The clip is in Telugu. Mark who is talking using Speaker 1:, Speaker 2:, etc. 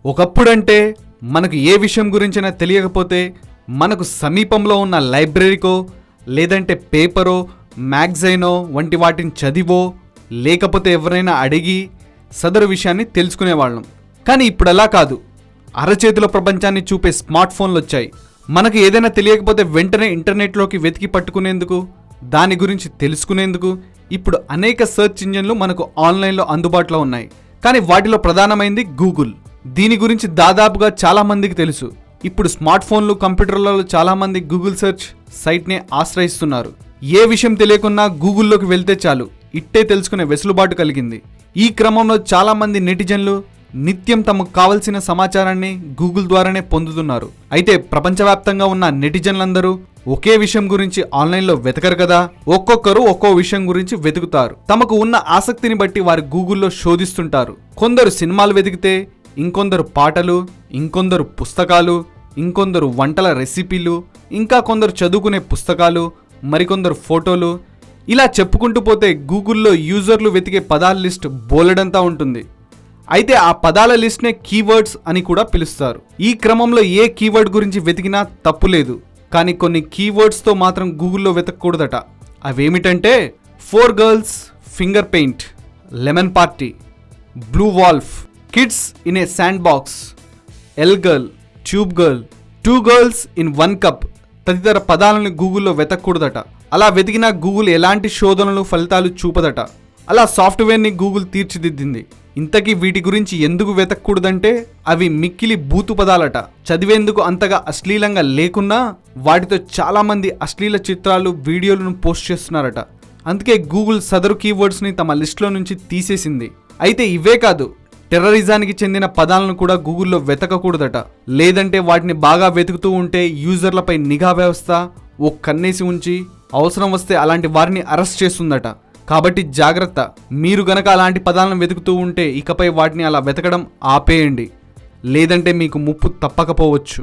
Speaker 1: ఒకప్పుడంటే మనకు ఏ విషయం గురించైనా తెలియకపోతే మనకు సమీపంలో ఉన్న లైబ్రరీకో లేదంటే పేపరో మ్యాగజైనో వంటి వాటిని చదివో లేకపోతే ఎవరైనా అడిగి సదరు విషయాన్ని తెలుసుకునేవాళ్ళం. కానీ ఇప్పుడు అలా కాదు. అరచేతిలో ప్రపంచాన్ని చూపే స్మార్ట్ ఫోన్లు వచ్చాయి. మనకు ఏదైనా తెలియకపోతే వెంటనే ఇంటర్నెట్లోకి వెతికి పట్టుకునేందుకు, దాని గురించి తెలుసుకునేందుకు ఇప్పుడు అనేక సెర్చ్ ఇంజిన్లు మనకు ఆన్లైన్లో అందుబాటులో ఉన్నాయి. కానీ వాటిలో ప్రధానమైంది గూగుల్. దీని గురించి దాదాపుగా చాలా మందికి తెలుసు. ఇప్పుడు స్మార్ట్ ఫోన్లు, కంప్యూటర్లలో చాలా మంది గూగుల్ సెర్చ్ సైట్ని ఆశ్రయిస్తున్నారు. ఏ విషయం తెలియకున్నా గూగుల్లోకి వెళ్తే చాలు, ఇట్టే తెలుసుకునే వెసులుబాటు కలిగింది. ఈ క్రమంలో చాలా మంది నెటిజన్లు నిత్యం తమకు కావలసిన సమాచారాన్ని గూగుల్ ద్వారానే పొందుతున్నారు. అయితే ప్రపంచవ్యాప్తంగా ఉన్న నెటిజన్లందరూ ఒకే విషయం గురించి ఆన్లైన్లో వెతకరు కదా. ఒక్కొక్కరు ఒక్కో విషయం గురించి వెతుకుతారు. తమకు ఉన్న ఆసక్తిని బట్టి వారు గూగుల్లో శోధిస్తుంటారు. కొందరు సినిమాలు వెతికితే ఇంకొందరు పాటలు, ఇంకొందరు పుస్తకాలు, ఇంకొందరు వంటల రెసిపీలు, ఇంకా కొందరు చదువుకునే పుస్తకాలు, మరికొందరు ఫోటోలు. ఇలా చెప్పుకుంటూ పోతే గూగుల్లో యూజర్లు వెతికే పదాల లిస్ట్ బోలెడంతా ఉంటుంది. అయితే ఆ పదాల లిస్ట్నే కీవర్డ్స్ అని కూడా పిలుస్తారు. ఈ క్రమంలో ఏ కీవర్డ్ గురించి వెతికినా తప్పు లేదు. కానీ కొన్ని కీవర్డ్స్తో మాత్రం గూగుల్లో వెతకూడదట. అవేమిటంటే 4 girls, finger paint, lemon party, blue wolf, kids in a sand box, L girl, tube girl, 2 girls in 1 cup తదితర పదాలను గూగుల్లో వెతకూడదట. అలా వెతికినా గూగుల్ ఎలాంటి శోధనలు, ఫలితాలు చూపదట. అలా సాఫ్ట్వేర్ని గూగుల్ తీర్చిదిద్దింది. ఇంతకీ వీటి గురించి ఎందుకు వెతకూడదంటే అవి మిక్కిలి బూతు పదాలట. చదివేందుకు అంతగా అశ్లీలంగా లేకున్నా వాటితో చాలా మంది అశ్లీల చిత్రాలు, వీడియోలను పోస్ట్ చేస్తున్నారట. అందుకే గూగుల్ సదరు కీవర్డ్స్ని తమ లిస్టులో నుంచి తీసేసింది. అయితే ఇవే కాదు, టెర్రరిజానికి చెందిన పదాలను కూడా గూగుల్లో వెతకకూడదట. లేదంటే వాటిని బాగా వెతుకుతూ ఉంటే యూజర్లపై నిఘా వ్యవస్థ ఓ కన్నేసి ఉంచి అవసరం వస్తే అలాంటి వారిని అరెస్ట్ చేస్తుందట. కాబట్టి జాగ్రత్త. మీరు గనక అలాంటి పదాలను వెతుకుతూ ఉంటే ఇకపై వాటిని అలా వెతకడం ఆపేయండి. లేదంటే మీకు ముప్పు తప్పకపోవచ్చు.